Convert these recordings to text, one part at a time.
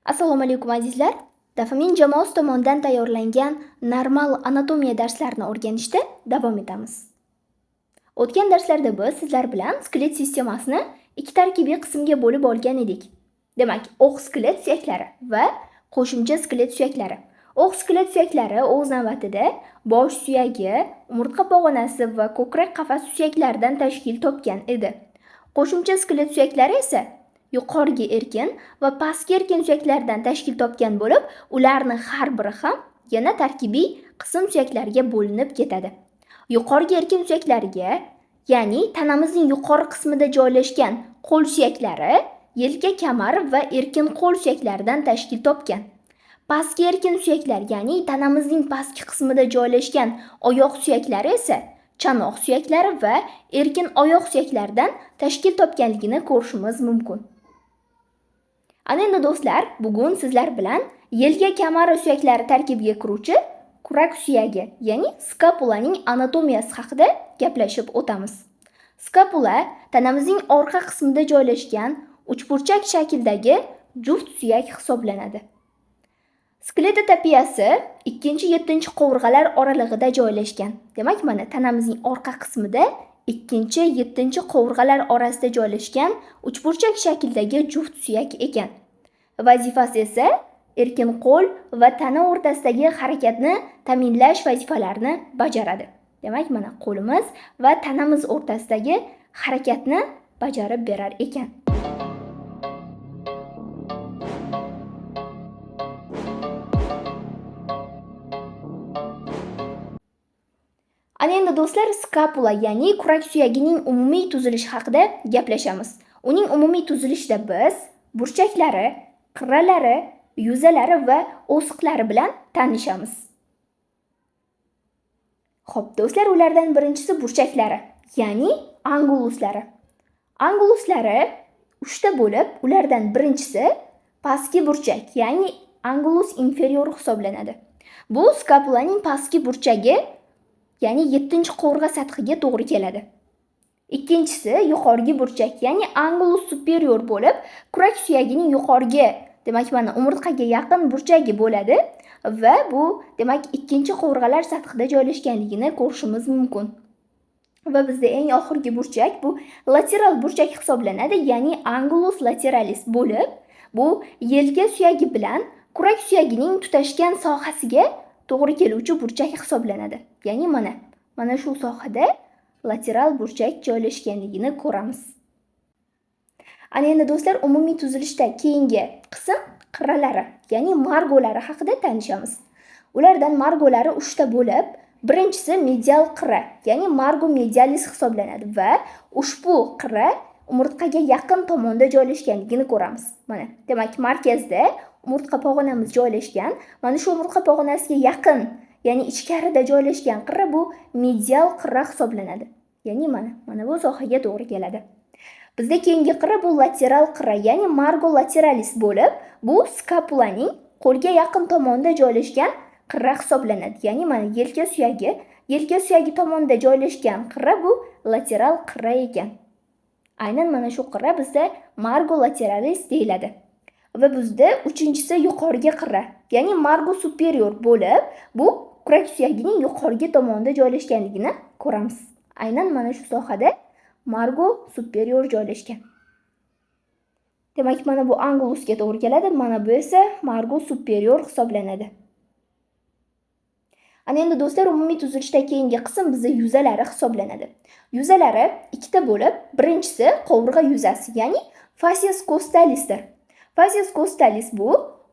Assalomu alaykum azizlar. Dopamin jamoasi tomonidan tayyorlangan normal anatomiya darslarini o'rganishda davom etamiz. O'tgan darslarda biz sizlar bilan skelet sistemasini ikki tarkibiy qismga bo'lib olgan edik. Demak, o'q skelet suyaklari va qo'shimcha skelet suyaklari. O'q skelet suyaklari o'z navbatida bosh suyagi, umurtqa pog'onasi va ko'krak qafasi suyaklaridan tashkil topgan edi. Qo'shimcha skelet suyaklari esa yuqorgi erkin va pastki erkin suyaklardan tashkil topgan bo'lib, ularni har biri ham yana tarkibiy qism suyaklarga bo'linib ketadi. Yuqorgi erkin suyaklariga, ya'ni tanamizning yuqori qismida joylashgan qo'l suyaklari, yelka kamar va erkin qo'l suyaklaridan tashkil topgan. Pastki erkin suyaklar, ya'ni tanamizning pastki qismida joylashgan oyoq suyaklari esa chanoq suyaklari va erkin oyoq suyaklaridan tashkil topganligini ko'rishimiz mumkin. Ana endi do'stlar, bugun sizlar bilan yelka kamari suyaklari tarkibiga kiruvchi kurak suyagi, ya'ni skapulaning anatomiyasi haqida gaplashib o'tamiz. Skapula tanamizning orqa qismida joylashgan uchburchak shakldagi juft suyak hisoblanadi. Skletotopiyasi 2-7 qovurg'alar oralig'ida joylashgan. Demak, mana tanamizning orqa qismida 2-7 qovurg'alar orasida joylashgan uchburchak shakldagi juft suyak ekan. Vazifasi esa erkin qo'l va tana o'rtasidagi harakatni ta'minlash vazifalarini bajaradi. Demak, mana qo'limiz va tanamiz o'rtasidagi harakatni bajarib berar ekan. Ana endi do'stlar, skapula, ya'ni kurak suyagining umumiy tuzilishi haqida gaplashamiz. Uning umumiy tuzilishida biz burchaklari, qirralari, yuzalari va o'siqlari bilan tanishamiz. Xo'p, do'stlar, ulardan birinchisi burchaklari, ya'ni anguluslari. Anguluslari 3 ta bo'lib, ulardan birinchisi pastki burchak, ya'ni angulus inferior hisoblanadi. Bu skapulaning pastki burchagi, ya'ni 7-qovurg'a sathiga to'g'ri keladi. Ikkinchisi yuqorgi burchak, ya'ni angulus superior bo'lib, kurak suyagining yuqorgi, demak mana umurtqaga yaqin burchagi bo'ladi va bu demak 2-qovurg'alar sathida joylashganligini ko'rishimiz mumkin. Va bizda eng oxirgi burchak bu lateral burchak hisoblanadi, ya'ni angulus lateralis bo'lib, bu yelka suyagi bilan kurak suyagining tutashgan sohasiga to'g'ri keluvchi burchak hisoblanadi. Ya'ni mana shu sohada lateral burchak joylashganligini ko'ramiz. Ana endi do'stlar, umumiy tuzilishda keyingi qism qirralari, ya'ni margolari haqida tanishamiz. Ulardan margolari 3 ta bo'lib, birinchisi medial qirra, ya'ni margo medialis hisoblanadi va ushbu qirra umurtqaga yaqin tomonda joylashganligini ko'ramiz. Mana, demak markazda umurtqa pog'onamiz joylashgan. Mana shu umurtqa pog'onasiga yaqin, ya'ni ichkarida joylashgan qirra bu medial qirra hisoblanadi. Ya'ni mana bu sohaga to'g'ri keladi. Bizda keyingi qirra bu lateral qirra, ya'ni margo lateralis bo'lib, bu skapulaning qo'lga yaqin tomonda joylashgan qirra hisoblanadi. Ya'ni mana yelka suyagi tomonda joylashgan qirra bu lateral qirra ekan. Aynan mana shu qirra bizda margo lateralis deyiladi. Va bizda uchinchisi yuqorgi qirra, ya'ni margo superior bo'lib, bu kurak suyagining yuqorgi tomonda joylashganligini ko'ramiz. Aynan mana shu sohada margo superior joylashgan. Demak, mana bu angulusga to'g'ri keladi, mana bu esa margo superior hisoblanadi. Ana endi do'stlar, umumiy tuzilishda keyingi qism bizda yuzalari hisoblanadi. Yuzalari 2 ta bo'lib, birinchisi qovurg'a yuzasi, ya'ni facies costalisdir. Facies costalis bu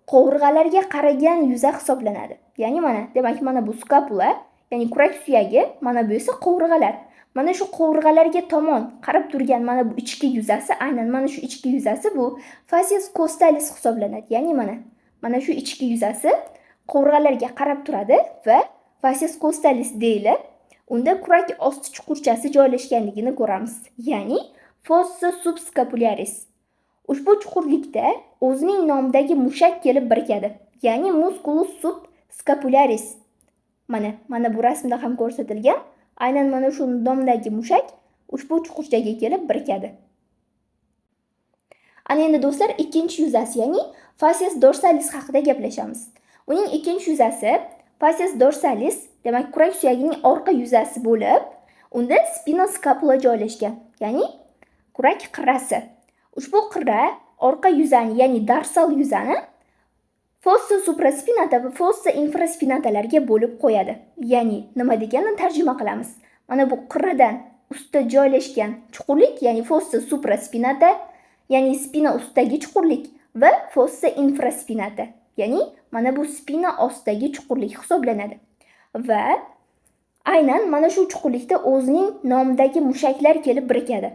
qovurg'alarga qaragan yuza hisoblanadi. Ya'ni demak mana bu skapula, ya'ni kurak suyagi, mana bu esa qovurg'alar. Mana shu qovurg'alarga tomon qarab turgan mana bu ichki yuzasi, aynan mana shu ichki yuzasi bu facies costalis hisoblanadi. Ya'ni mana shu ichki yuzasi qovurg'alarga qarab turadi va facies costalis deyilib, unda kurak osti chuqurchasi joylashganligini ko'ramiz. Ya'ni fossa subscapularis. Ushbu chuqurlikda o'zining nomidagi mushak kelib birikadi. Ya'ni musculus subscapularis. Mana bu rasmda ham ko'rsatilgan. Aynan mana shu nomdagi mushak ushbu chuqurchaga kelib birikadi. Ana endi do'stlar, ikkinchi yuzasi, ya'ni facies dorsalis haqida gaplashamiz. Uning ikkinchi yuzasi facies dorsalis, demak kurak suyagining orqa yuzasi bo'lib, unda spina scapula joylashgan, ya'ni kurak qirrasi. Ushbu qirra orqa yuzani, ya'ni dorsal yuzani fossa supraspinata va fossa infraspinatalarga bo'lib qo'yadi. Ya'ni nima deganini tarjima qilamiz. Mana bu qirradan ustda joylashgan chuqurlik, ya'ni fossa supraspinata, ya'ni spina ustidagi chuqurlik va fossa infraspinata, ya'ni mana bu spina ostidagi chuqurlik hisoblanadi. Va aynan mana shu chuqurlikda o'zining nomidagi mushaklar kelib birikadi.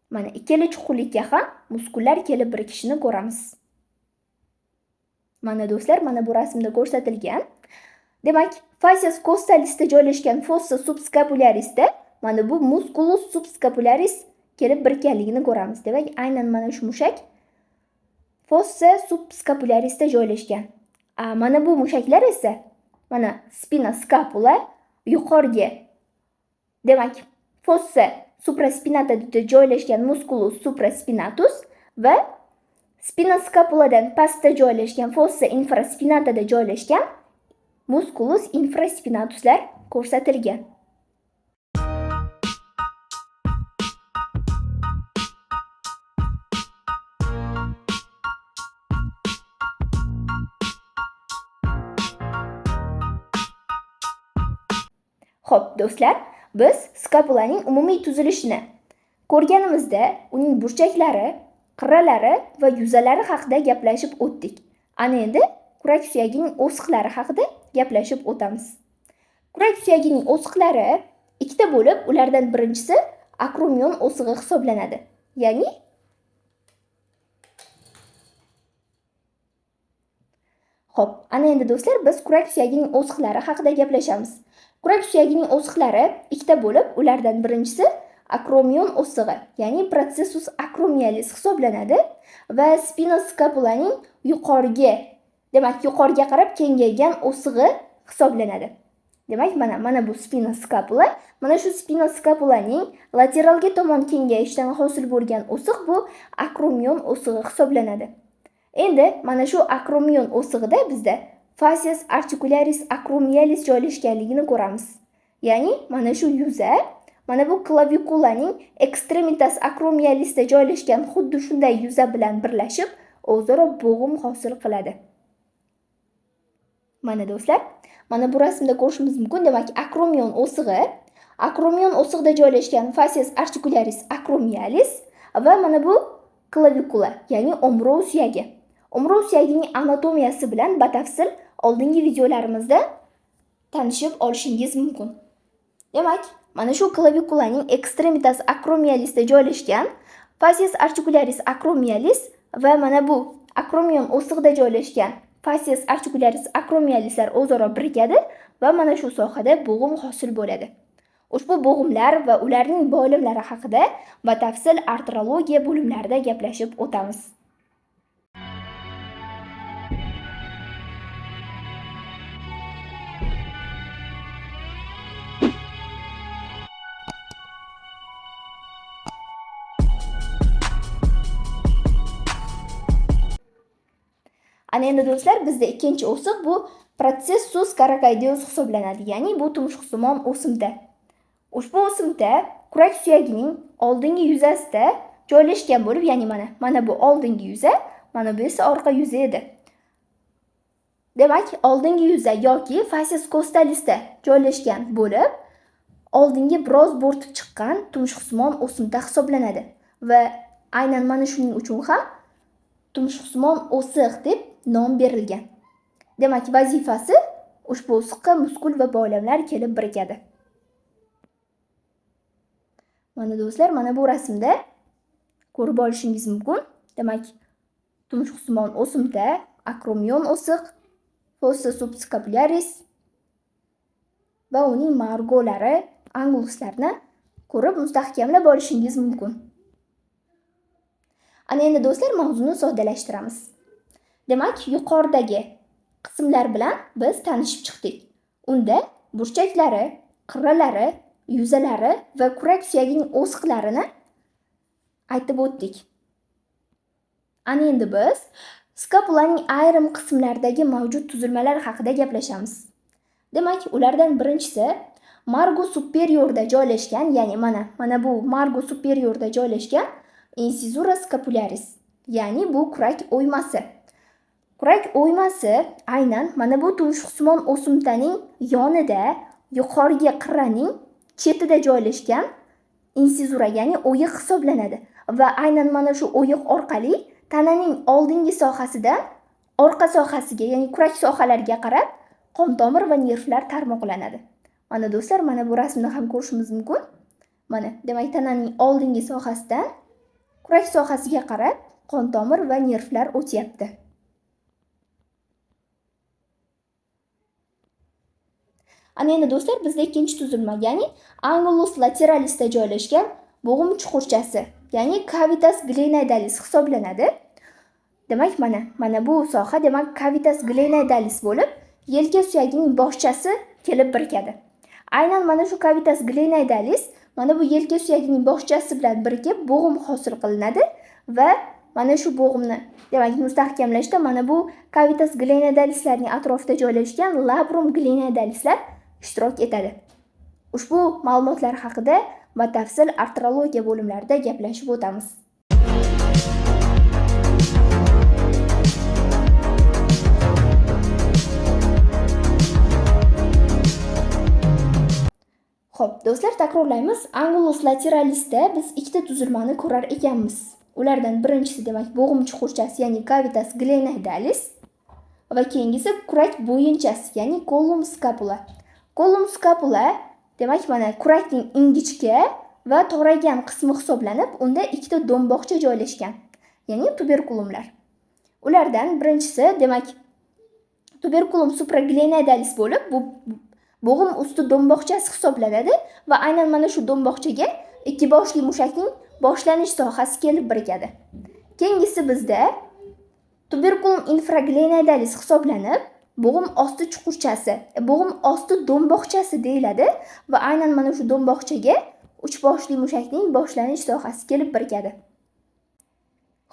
Mana ikkala chuqurlikka ham muskullar kelib birikishini ko'ramiz. Mana do'stlar, mana bu rasmda ko'rsatilgan. Demak, facies costalisda joylashgan fossa subscapularisda mana bu musculus subscapularis kelib birikkanligini ko'ramiz. Demak, aynan mana shu mushak fossa subscapularisda joylashgan. Mana bu mushaklar esa mana spina scapula yuqoriga, demak, fossa supraspinatada joylashgan musculus supraspinatus va spina scapuladan pastda joylashgan fossa infraspinatada joylashgan musculus infraspinatuslar ko'rsatilgan. Xo'p, do'stlar, biz skapulaning umumiy tuzilishini ko'rganimizda, uning burchaklari, qirralari va yuzalari haqida gaplashib o'tdik. Ana endi kurak suyagining o'siqlari haqida gaplashib o'tamiz. Kurak suyagining o'siqlari ikkita bo'lib, ulardan birinchisi akromion o'sig'i hisoblanadi. Ya'ni Xo'p, ana endi do'stlar, biz kurak suyagining o'siqlari haqida gaplashamiz. Kurak suyagining o'siqlari ikkita bo'lib, ulardan birinchisi akromion o'sig'i, ya'ni processus acromialis hisoblanadi va spina scapulaning yuqoriga, demak, yuqoriga qarab kengaygan o'sig'i hisoblanadi. Demak, mana bu spina scapula, mana shu spina scapulaning lateralga tomon kengayishdan hosil bo'lgan o'siq bu akromion o'sig'i hisoblanadi. Endi mana shu akromion o'sig'ida bizda facies articularis acromialis joylashganligini ko'ramiz. Ya'ni mana shu yuza, mana bu klavikulaning extremitas acromialisda joylashgan xuddi shunday yuza bilan birlashib, o'zaro bo'g'im hosil qiladi. Mana do'stlar, mana bu rasmda ko'rishimiz mumkin. Demak, akromion o'sig'ida joylashgan facies articularis acromialis va mana bu klavikula, ya'ni o'mrov suyagi. O'mrov suyagining anatomiyasi bilan batafsil oldingi videolarimizda tanishib olishingiz mumkin. Demak, mana shu klavikulaning extremitas acromialisda joylashgan facies articularis acromialis va mana bu akromion o'sig'ida joylashgan facies articularis acromialislar o'zaro birikadi va mana shu sohada bo'g'im hosil bo'ladi. Ushbu bo'g'imlar va ularning bo'limlari haqida batafsil artrologiya bo'limlarida gaplashib o'tamiz. Ana endi do'stlar, bizda ikkinchi o'siq bu processus caracoideus hisoblanadi, ya'ni bu tumshuqsimon o'simta. Ushbu o'simta kurak suyagining oldingi yuzasida joylashgan bo'lib, ya'ni mana bu oldingi yuza, mana bu esa orqa yuza edi. Demak, oldingi yuza yoki facies costalisda joylashgan bo'lib, oldingi biroz bo'rtib chiqqan tumshuqsimon o'simta hisoblanadi va aynan mana shuning uchun ham tumshuqsimon o'siq deb nom berilgan. Demak, vazifasi ushbu o'siqqa muskul va bo'limlar kelib birikadi. Mana do'stlar, mana bu rasmda ko'rib olishingiz mumkin. Demak, tumshuqsimon o'simta, akromion o'siq, fossa subscapularis va uning margolari, anguluslarni ko'rib mustahkamlab olishingiz mumkin. Ana endi do'stlar, mavzuni soddalashtiramiz. Demak, yuqoridagi qismlar bilan biz tanishib chiqdik. Unda burchaklari, qirralari, yuzalari va kurak suyagining o'siqlarini aytib o'tdik. Ana endi biz skapulaning ayrim qismlaridagi mavjud tuzilmalar haqida gaplashamiz. Demak, ulardan birinchisi margo superiorda joylashgan, ya'ni mana bu margo superiorda joylashgan incisura scapularis, ya'ni bu kurak o'ymasi. Kurak o'ymasi aynan mana bu tumshuqsimon o'simtaning yonida, yuqoriga qirraning chetida joylashgan insizura, ya'ni o'yiq hisoblanadi va aynan mana shu o'yiq orqali tananing oldingi sohasidan orqa sohasiga, ya'ni kurak sohalariga qarab qon tomir va nervlar tarmoqlanadi. Mana do'stlar, mana bu rasmda ham ko'rishimiz mumkin. Mana, demak, tananing oldingi sohasidan kurak sohasiga qarab qon tomir va nervlar o'tyapti. Ana endi do'stlar, bizda ikkinchi tuzilma, ya'ni angulus lateralisda joylashgan bo'g'im chuqurchasi, ya'ni cavitas glenoidalis hisoblanadi. Demak, mana bu soha demak cavitas glenoidalis bo'lib, yelka suyagining boshchasi kelib birikadi. Aynan mana shu cavitas glenoidalis mana bu yelka suyagining boshchasi bilan birikib bo'g'im hosil qilinadi va mana shu bo'g'imni demak mustahkamlashda mana bu cavitas glenoidalislarning atrofida joylashgan labrum glenoidalislar ishtirok etadi. Ushbu ma'lumotlar haqida batafsil arterologiya bo'limlarida gaplashib o'tamiz. Xo'p, do'stlar, takrorlaymiz. Angulus lateralisda biz ikkita tuzilmani ko'rar ekanmiz. Ulardan birinchisi demak bo'g'im chuqurchasi, ya'ni cavitas glenoidalis va keyingisi kurak bo'yinchasi, ya'ni collum scapula. Collum scapula demak mana kurakning ingichka va toraygan qismi hisoblanib, unda ikkita do'mboqcha joylashgan, ya'ni tuberkulumlar. Ulardan birinchisi demak tuberculum supraglenoidalis bo'lib, bu bo'g'im usti do'mboqchasi hisoblanadi va aynan mana shu do'mboqchaga ikki boshli mushakning boshlanish sohasi kelib birikadi. Keyingisi bizda tuberculum infraglenoidalis hisoblanib, bo'g'im osti chuqurchasi, bo'g'im osti do'mboqchasi deyiladi va aynan mana shu do'mboqchaga uch boshli mushakning boshlanish sohasi kelib birikadi.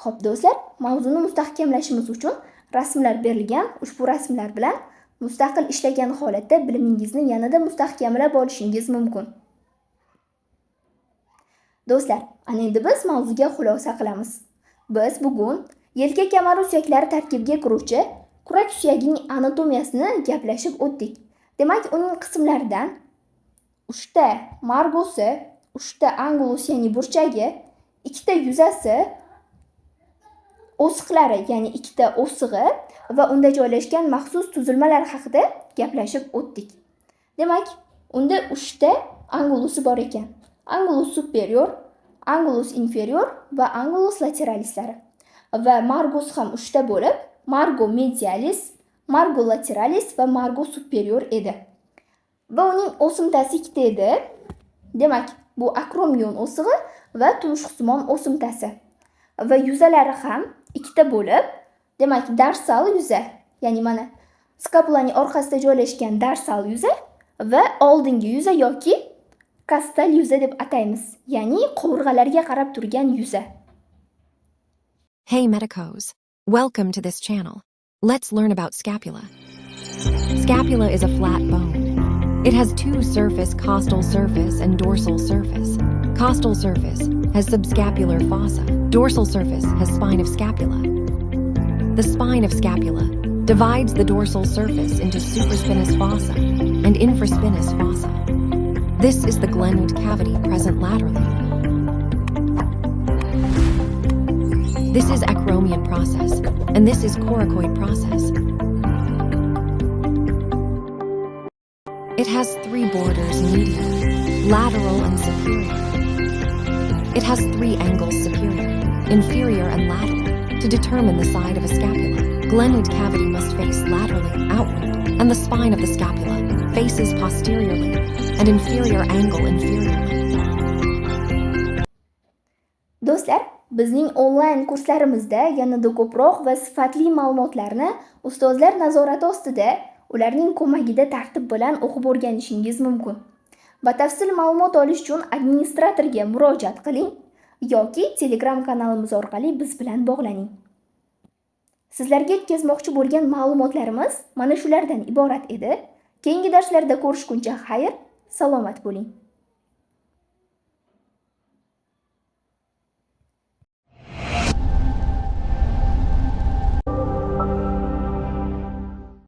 Xo'p do'stlar, mavzuni mustahkamlashimiz uchun rasmlar berilgan. Ushbu rasmlar bilan mustaqil ishlagan holatda bilimingizni yanada mustahkamlab olishingiz mumkin. Do'stlar, ana endi biz mavzuga xulosa qilamiz. Biz bugun yelka kamaru suyaklari tarkibiga kiruvchi kurak suyagining anatomiyasini gaplashib o'tdik. Demak, uning qismlaridan 3 ta margosi, 3 ta angulus ya'ni burchagi, 2 ta yuzasi, o'siqlari ya'ni 2 ta o'sig'i va unda joylashgan maxsus tuzilmalar haqida gaplashib o'tdik. Demak, unda 3 ta angulusi bor ekan. Angulus superior, angulus inferior va angulus lateralislari. Va margus ham 3 ta bo'lib, margo medialis, margo lateralis va margo superior edi. Va uning o'simtasi 2 ta edi. Demak, bu akromion o'sig'i va tumshuqsimon o'simtasi. Va yuzalari ham 2 ta bo'lib, demak, darsal yuza, ya'ni mana skapulaning orqasida joylashgan darsal yuza va oldingi yuza yoki kastal yuza deb ataymiz, ya'ni qovurg'alarga qarab turgan yuza. Hey medicos, welcome to this channel. Let's learn about scapula. Scapula is a flat bone. It has two surface, costal surface and dorsal surface. Costal surface has subscapular fossa. Dorsal surface has spine of scapula. The spine of scapula divides the dorsal surface into supraspinous fossa and infraspinous fossa. This is the glenoid cavity present laterally. This is acromion process, and this is coracoid process. It has 3 borders medial, lateral and superior. It has 3 angles superior, inferior and lateral to determine the side of a scapula. Glenoid cavity must face laterally outward, and the spine of the scapula faces posteriorly and inferior angle inferiorly. Do'stlar, bizning onlayn kurslarimizda yanada ko'proq va sifatli ma'lumotlarni ustozlar nazorati ostida, ularning ko'magida tartib bilan o'qib o'rganishingiz mumkin. Batafsil ma'lumot olish uchun administratorga murojaat qiling yoki Telegram kanalimiz orqali biz bilan bog'laning. Sizlarga yetkazmoqchi bo'lgan ma'lumotlarimiz mana shulardan iborat edi. Keyingi darslarda ko'rishguncha xayr, salomat bo'ling.